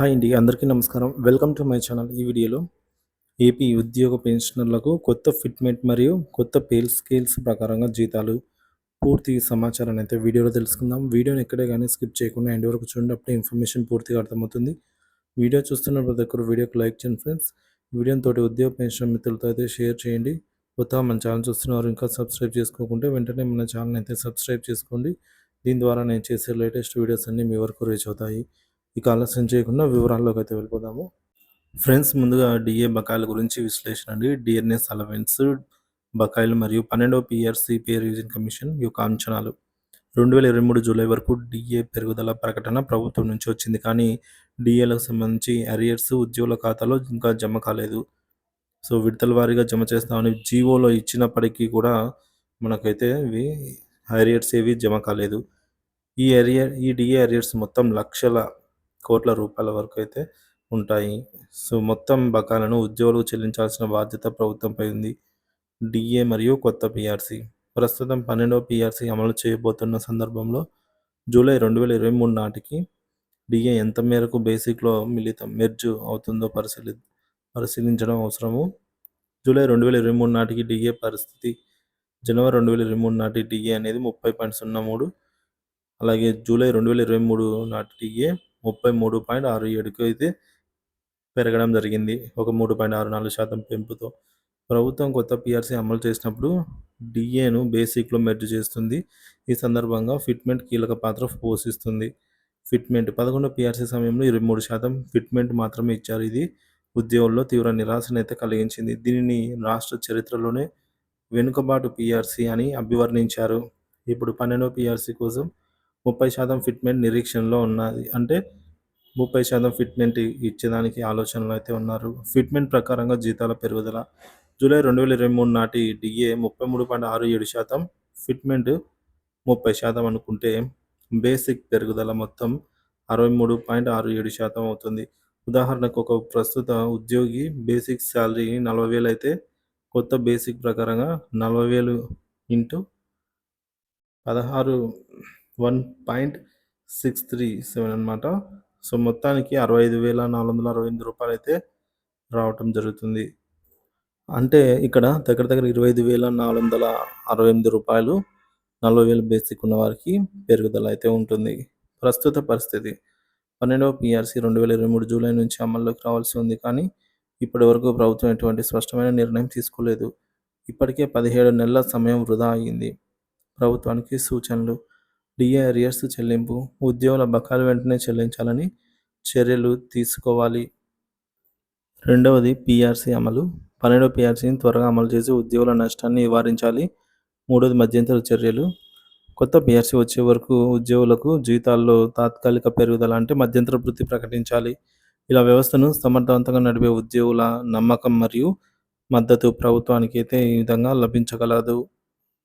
Hi అండి. అందరికీ నమస్కారం. Welcome to my channel. ఈ వీడియోలో ఏపీ ఉద్యోగ పెన్షనర్లకు కొత్త ఫిట్‌మెంట్ మరియు కొత్త పే స్కేల్స్ ప్రకారంగా జీతాలు పూర్తి సమాచారాన్ని అయితే వీడియోలో తెలుసుకుందాం. వీడియోని ఎక్కడే గాని స్కిప్ చేయకుండా ఎండ్ వరకు చూడండి. అప్పుడే ఇన్ఫర్మేషన్ పూర్తిగా అర్థమవుతుంది. వీడియో చూస్తున్న ప్రతి ఒక్కరు వీడియోకి లైక్ చేయండి ఫ్రెండ్స్. వీడియోని తోటి ఉద్యోగ పెన్షన్ మిత్రులతో అయితే షేర్ చేయండి. కొత్తగా మన ఛానల్ చూస్తున్నవారు ఇంకా సబ్స్క్రైబ్ చేసుకోకుంటే వెంటనే మన ఛానల్‌ని అయితే సబ్స్క్రైబ్ చేసుకోండి. దీని ద్వారా నేను చేసే లేటెస్ట్ వీడియోస్ అన్నీ మీ వరకు రీచ్ అవుతాయి. ఇక ఆలస్యం చేయకుండా వివరాల్లోకి అయితే వెళ్ళిపోదాము. ఫ్రెండ్స్, ముందుగా డిఏ బకాయిల గురించి విశ్లేషణ అండి. డిఎన్ఎస్ అలవెన్స్ బకాయిలు మరియు 12వ పీఆర్సీ పే రివిజన్ కమిషన్ యొక్క అంచనాలు. 2023 జూలై వరకు డిఏ పెరుగుదల ప్రకటన ప్రభుత్వం నుంచి వచ్చింది. కానీ డిఏలకు సంబంధించి అరియర్స్ ఉద్యోగుల ఖాతాలో ఇంకా జమ కాలేదు. సో విడతల వారీగా జమ చేస్తామని జీవోలో ఇచ్చినప్పటికీ కూడా మనకైతే ఇవి అరియర్స్ ఏవి జమ కాలేదు. ఈ డిఏ అరియర్స్ మొత్తం లక్షల కోట్ల రూపాయల వరకు అయితే ఉంటాయి. సో మొత్తం బకాయిలను ఉద్యోగులకు చెల్లించాల్సిన బాధ్యత ప్రభుత్వంపై ఉంది. డిఏ మరియు కొత్త పీఆర్సీ. ప్రస్తుతం 12వ పీఆర్సీ అమలు చేయబోతున్న సందర్భంలో జూలై 2023 నాటికి డిఏ ఎంత మేరకు బేసిక్‌లో మెర్జ్ అవుతుందో పరిశీలించడం అవసరము. జూలై 2023 నాటికి డిఏ పరిస్థితి. జనవరి 2023 నాటి డిఏ అనేది 30.03, అలాగే జూలై 2023 నాటి డిఏ 33.67కి అయితే పెరగడం జరిగింది. ఒక 3.64% పెంపుతో. ప్రభుత్వం కొత్త పీఆర్సీ అమలు చేసినప్పుడు డిఏను బేసిక్‌లో మెర్జ్ చేస్తుంది. ఈ సందర్భంగా ఫిట్‌మెంట్ కీలక పాత్ర పోషిస్తుంది. ఫిట్‌మెంట్ 11 పీఆర్సీ సమయంలో 23% ఫిట్‌మెంట్ మాత్రమే ఇచ్చారు. ఇది ఉద్యోగుల్లో తీవ్ర నిరాశనైతే కలిగించింది. దీనిని రాష్ట్ర చరిత్రలోనే వెనుకబాటు పీఆర్సీ అని అభివర్ణించారు. ఇప్పుడు 12వ పీఆర్సీ కోసం 30% ఫిట్‌మెంట్ నిరీక్షణలో ఉన్నది. అంటే 30% ఫిట్‌మెంట్ ఇచ్చేదానికి ఆలోచనలో అయితే ఉన్నారు. ఫిట్‌మెంట్ ప్రకారంగా జీతాల పెరుగుదల. జూలై 2023 నాటి డిఏ 33.67%, ఫిట్‌మెంట్ 30% అనుకుంటే బేసిక్ పెరుగుదల మొత్తం 63.67% అవుతుంది. ఉదాహరణకు ఒక ప్రస్తుత ఉద్యోగి బేసిక్ సాలరీ 40,000 అయితే కొత్త బేసిక్ ప్రకారంగా 40,000 ఇంటూ 16 1.637 అనమాట. సో మొత్తానికి రూ. 65,468 అయితే రావటం జరుగుతుంది. అంటే ఇక్కడ దగ్గర దగ్గర రూ. 25,468 40,000 బేసిక్ ఉన్న వారికి పెరుగుదల అయితే ఉంటుంది. ప్రస్తుత పరిస్థితి. 12వ పీఆర్సీ 2023 జూలై నుంచి అమల్లోకి రావాల్సి ఉంది. కానీ ఇప్పటి వరకు ప్రభుత్వం ఎటువంటి స్పష్టమైన నిర్ణయం తీసుకోలేదు. ఇప్పటికే 17 నెలల సమయం వృధా అయింది. ప్రభుత్వానికి సూచనలు. డిఏ అరియర్స్ చెల్లింపు. ఉద్యోగుల బకాయిలు వెంటనే చెల్లించాలని చర్యలు తీసుకోవాలి. రెండవది పీఆర్సీ అమలు. 12వ పీఆర్సీని త్వరగా అమలు చేసి ఉద్యోగుల నష్టాన్ని నివారించాలి. మూడవది మధ్యంతర చర్యలు. కొత్త పీఆర్సీ వచ్చే వరకు ఉద్యోగులకు జీతాల్లో తాత్కాలిక పెరుగుదల అంటే మధ్యంతర భృతి ప్రకటించాలి. ఇలా వ్యవస్థను సమర్థవంతంగా నడిపే ఉద్యోగుల నమ్మకం మరియు మద్దతు ప్రభుత్వానికి అయితే ఈ విధంగా లభించగలదు.